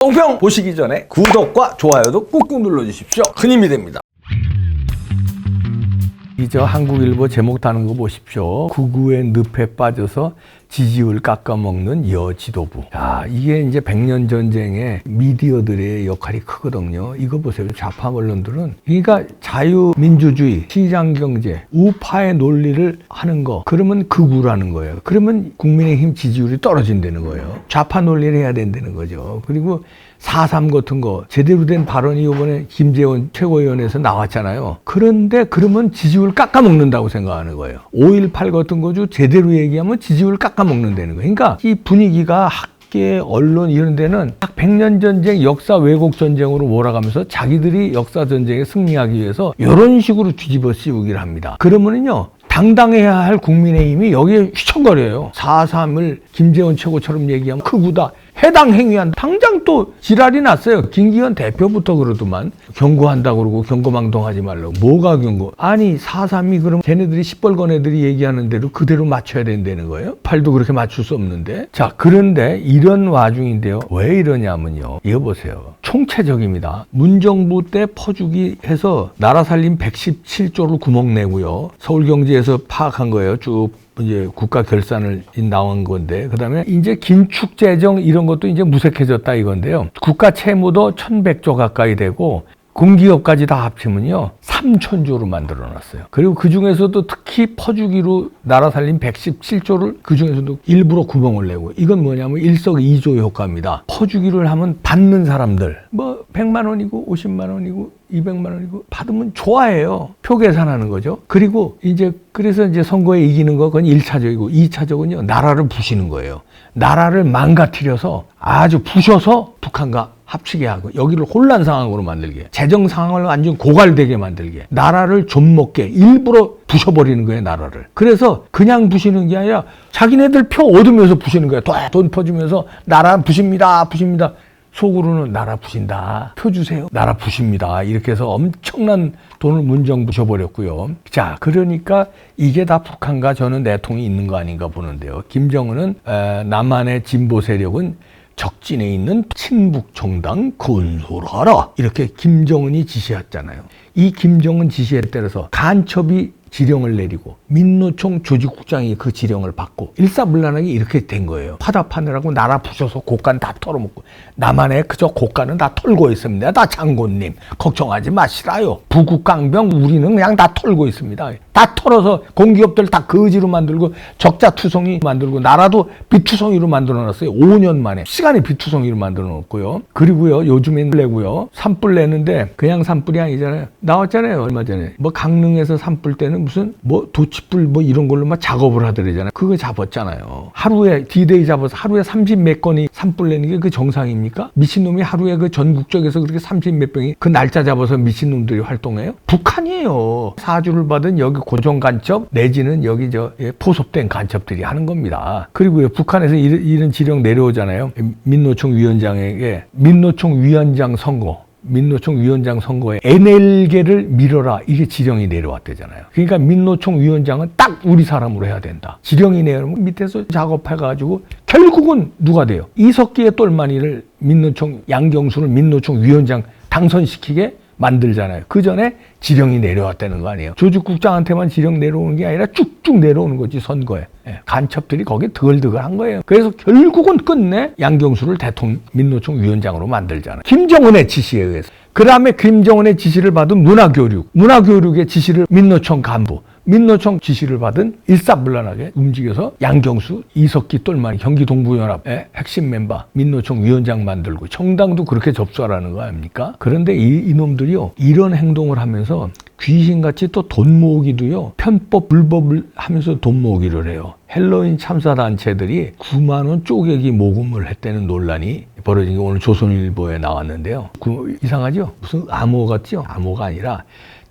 똥평 보시기 전에 구독과 좋아요도 꾹꾹 눌러주십시오. 큰 힘이 됩니다. 이저 한국일보 제목 다는 거 보십시오. 극우의 늪에 빠져서 지지율 깎아먹는 여지도부. 자, 이게 이제 100년 전쟁의 미디어들의 역할이 크거든요. 이거 보세요. 좌파 언론들은. 그러니까 자유민주주의, 시장경제, 우파의 논리를 하는 거. 그러면 극우라는 거예요. 그러면 국민의힘 지지율이 떨어진다는 거예요. 좌파 논리를 해야 된다는 거죠. 그리고 4.3 같은 거 제대로 된 발언이 이번에 김재원 최고위원회에서 나왔잖아요. 그런데 그러면 지지율 깎아먹는다고 생각하는 거예요. 5.18 같은 거죠. 제대로 얘기하면 지지율 깎아먹는다는 거예요. 그러니까 이 분위기가 학계, 언론 이런 데는 딱 100년 전쟁, 역사 왜곡 전쟁으로 몰아가면서 자기들이 역사 전쟁에 승리하기 위해서 이런 식으로 뒤집어 씌우기를 합니다. 그러면은요. 당당해야 할 국민의힘이 여기에 휘청거려요. 4.3을 김재원 최고처럼 얘기하면 극우다. 해당 행위한 당장 또 지랄이 났어요. 김기현 대표부터 그러더만 경고한다고 그러고 경고망동하지 말라고. 뭐가 경고? 아니 4.3이 그럼 걔네들이 시뻘건 애들이 얘기하는 대로 그대로 맞춰야 된다는 거예요? 팔도 그렇게 맞출 수 없는데. 자, 그런데 이런 와중인데요. 왜 이러냐면요. 이거 보세요. 총체적입니다. 문정부 때 퍼주기 해서 나라 살림 117조를 구멍 내고요. 서울경제에서 파악한 거예요. 쭉 이제 국가 결산을 나온 건데, 그 다음에 이제 긴축 재정 이런 것도 이제 무색해졌다 이건데요. 국가 채무도 1100조 가까이 되고 공기업까지 다 합치면요 3000조로 만들어 놨어요. 그리고 그 중에서도 특히 퍼주기로 나라 살림 117조를 그 중에서도 일부러 구멍을 내고, 이건 뭐냐면 일석이조 효과입니다. 퍼주기를 하면 받는 사람들 뭐 100만 원이고 50만 원이고 200만 원이고 받으면 좋아해요. 표 계산하는 거죠. 그리고 이제 그래서 이제 선거에 이기는 거 그건 1차적이고 2차적은요 나라를 부시는 거예요. 나라를 망가뜨려서 아주 부셔서 북한과 합치게 하고 여기를 혼란 상황으로 만들게, 재정 상황을 완전 고갈되게 만들게, 나라를 좀먹게 일부러 부셔버리는 거예요, 나라를. 그래서 그냥 부시는 게 아니라 자기네들 표 얻으면서 부시는 거예요. 돈 퍼주면서 나라 부십니다, 부십니다. 속으로는 나라 부신다, 표 주세요, 나라 부십니다. 이렇게 해서 엄청난 돈을 문정 부셔버렸고요. 자, 그러니까 이게 다 북한과 저는 내통이 있는 거 아닌가 보는데요. 김정은은 남한의 진보 세력은 적진에 있는 친북 정당 건설하라, 이렇게 김정은이 지시했잖아요. 이 김정은 지시에 따라서 간첩이 지령을 내리고 민노총 조직국장이 그 지령을 받고 일사불란하게 이렇게 된 거예요. 파답하느라고 나라 부셔서 고간 다 털어먹고, 남한에 그저 고간은 다 털고 있습니다. 다 장군님 걱정하지 마시라요. 부국강병 우리는 그냥 다 털고 있습니다. 다 털어서 공기업들 다 거지로 만들고 적자투성이 만들고 나라도 비투성이로 만들어놨어요. 5년 만에 시간이 비투성이로 만들어놨고요. 그리고요 요즘엔 내고요 산불 내는데 그냥 산불이 아니잖아요. 나왔잖아요 얼마 전에. 뭐 강릉에서 산불 때는 무슨 뭐 도치불 뭐 이런 걸로 막 작업을 하더래잖아요. 그거 잡았잖아요. 하루에 D-Day 잡아서 하루에 30몇 건이 산불 내는 게 그 정상입니까? 미친놈이 하루에 그 전국적에서 그렇게 30몇 병이 그 날짜 잡아서 미친놈들이 활동해요? 북한이에요. 사주를 받은 여기 고정 간첩 내지는 여기 포섭된 간첩들이 하는 겁니다. 그리고요 북한에서 이런 지령 내려오잖아요. 민노총 위원장에게 민노총 위원장 선거에 NL계를 밀어라, 이게 지령이 내려왔대잖아요. 그러니까 민노총 위원장은 딱 우리 사람으로 해야 된다. 지령이 내려오면 밑에서 작업해가지고 결국은 누가 돼요? 이석기의 똘마니를 민노총 양경수를 민노총 위원장 당선시키게 만들잖아요. 그 전에 지령이 내려왔다는 거 아니에요. 조직국장한테만 지령 내려오는 게 아니라 쭉쭉 내려오는 거지, 선거에. 간첩들이 거기에 드글드글한 거예요. 그래서 결국은 끝내 양경수를 민노총 위원장으로 만들잖아요. 김정은의 지시에 의해서. 그 다음에 김정은의 지시를 받은 문화교육의 지시를 민노총 간부, 민노총 지시를 받은 일사불란하게 움직여서 양경수, 이석기 똘마니 경기동부연합의 핵심 멤버 민노총 위원장 만들고 정당도 그렇게 접수하라는 거 아닙니까? 그런데 이놈들이요 이런 행동을 하면서 귀신같이 또 돈 모으기도요 편법 불법을 하면서 돈 모으기를 해요. 헬로윈 참사 단체들이 9만 원 쪼개기 모금을 했다는 논란이 벌어진 게 오늘 조선일보에 나왔는데요. 이상하죠? 무슨 암호 같죠? 암호가 아니라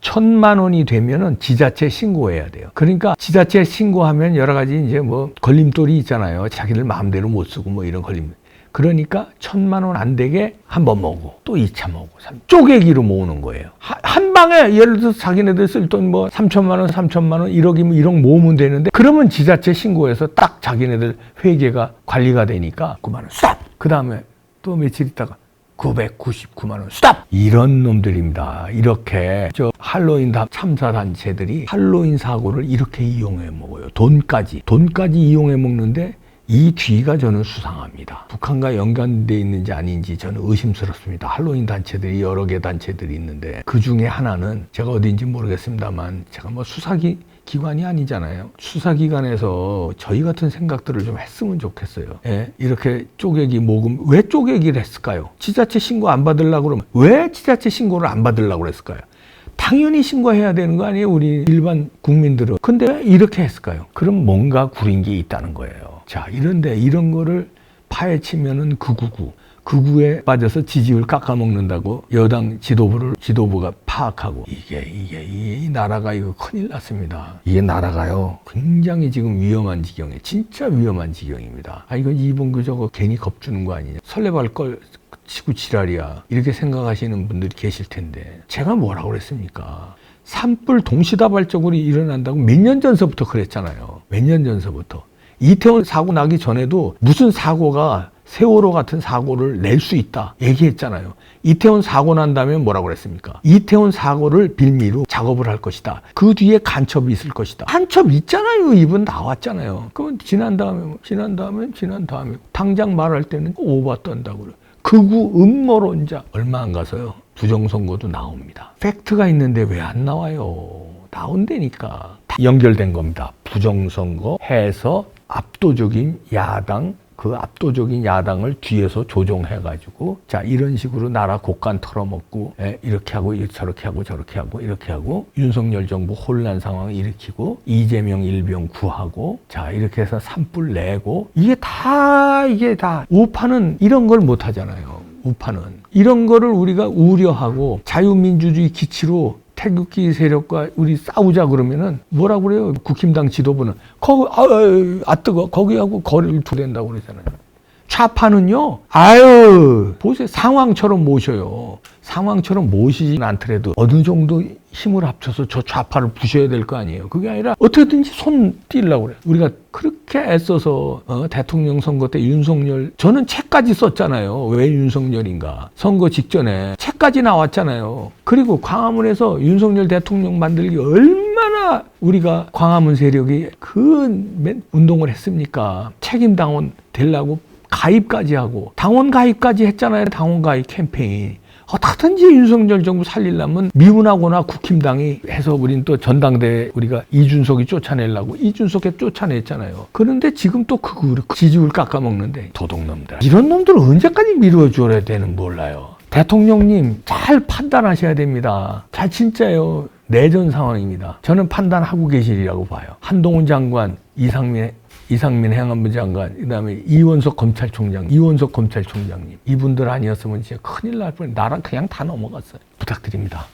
1000만 원이 되면은 지자체 신고해야 돼요. 그러니까 지자체 신고하면 여러 가지 이제 뭐 걸림돌이 있잖아요. 자기들 마음대로 못 쓰고 뭐 이런 걸림. 그러니까 1000만 원 안 되게 한 번 모으고 또 2차 모으고 쪼개기로 모으는 거예요. 한 방에 예를 들어서 자기네들 쓸 돈 뭐 3천만 원, 3천만 원, 1억이면 1억 모으면 되는데 그러면 지자체 신고해서 딱 자기네들 회계가 관리가 되니까 9만 원 싹! 그 다음에 또 며칠 있다가 999만 원 스탑! 이런 놈들입니다. 이렇게 할로윈 참사 단체들이 할로윈 사고를 이렇게 이용해 먹어요. 돈까지 이용해 먹는데 이 뒤가 저는 수상합니다. 북한과 연관되어 있는지 아닌지 저는 의심스럽습니다. 할로윈 단체들이 여러 개 단체들이 있는데 그 중에 하나는 제가 어딘지 모르겠습니다만 제가 뭐 수사기관이 아니잖아요. 수사기관에서 저희 같은 생각들을 좀 했으면 좋겠어요. 예? 이렇게 쪼개기 모금 왜 쪼개기를 했을까요? 지자체 신고 안 받으려고 그러면 왜 지자체 신고를 안 받으려고 그랬을까요? 당연히 신고해야 되는 거 아니에요? 우리 일반 국민들은. 근데 왜 이렇게 했을까요? 그럼 뭔가 구린 게 있다는 거예요. 자, 이런데 이런 거를 파헤치면은 극우에 빠져서 지지율 깎아먹는다고 여당 지도부가 파악하고 이 나라가 이거 큰일 났습니다. 이게 나라가요 굉장히 지금 위험한 지경에 진짜 위험한 지경입니다. 이거 이봉규 저거 괜히 겁주는 거 아니냐, 설레발 걸 치고 지랄이야, 이렇게 생각하시는 분들이 계실 텐데 제가 뭐라고 그랬습니까? 산불 동시다발적으로 일어난다고 몇 년 전서부터 그랬잖아요. 몇 년 전서부터. 이태원 사고 나기 전에도 무슨 사고가 세월호 같은 사고를 낼 수 있다 얘기했잖아요. 이태원 사고 난다면 뭐라고 그랬습니까? 이태원 사고를 빌미로 작업을 할 것이다. 그 뒤에 간첩이 있을 것이다. 간첩 있잖아요. 이분 나왔잖아요. 그러면 지난 다음에 당장 말할 때는 오바 떤다고 그래요. 극우 음모론자. 얼마 안 가서요 부정선거도 나옵니다. 팩트가 있는데 왜 안 나와요? 나온다니까. 다 연결된 겁니다. 부정선거 해서 압도적인 야당, 그 압도적인 야당을 뒤에서 조종해가지고 자 이런 식으로 나라 곳간 털어먹고 이렇게 하고 저렇게 하고 저렇게 하고 이렇게 하고 윤석열 정부 혼란 상황을 일으키고 이재명 일병 구하고 자 이렇게 해서 산불 내고 이게 다 우파는 이런 걸 못하잖아요. 우파는 이런 거를 우리가 우려하고 자유민주주의 기치로 태극기 세력과 우리 싸우자 그러면은 뭐라고 그래요? 국힘당 지도부는 거기하고 거리를 두된다고 그러잖아요. 좌파는요, 보세요. 상황처럼 모셔요. 상황처럼 모시진 않더라도 어느 정도 힘을 합쳐서 저 좌파를 부셔야 될 거 아니에요. 그게 아니라 어떻게든지 손 띄려고 그래요. 우리가 그렇게 애써서 대통령 선거 때 윤석열, 저는 책까지 썼잖아요. 왜 윤석열인가. 선거 직전에 책까지 나왔잖아요. 그리고 광화문에서 윤석열 대통령 만들기 얼마나 우리가 광화문 세력이 그 운동을 했습니까? 책임당원 되려고 가입까지 하고 당원 가입까지 했잖아요. 당원 가입 캠페인. 어떻든지 윤석열 정부 살리려면 미운하거나 국힘당이 해서 우린 또 전당대회 우리가 이준석이 쫓아내려고 이준석에 쫓아냈잖아요. 그런데 지금 또 그 지지율 깎아먹는데 도둑놈들. 이런 놈들 언제까지 밀어줘야 되는 몰라요. 대통령님 잘 판단하셔야 됩니다. 잘 진짜요. 내전 상황입니다. 저는 판단하고 계시리라고 봐요. 한동훈 장관, 이상민 행안부 장관, 그다음에 이원석 검찰총장님, 이분들 아니었으면 진짜 큰일 날 뻔. 나랑 그냥 다 넘어갔어요. 부탁드립니다.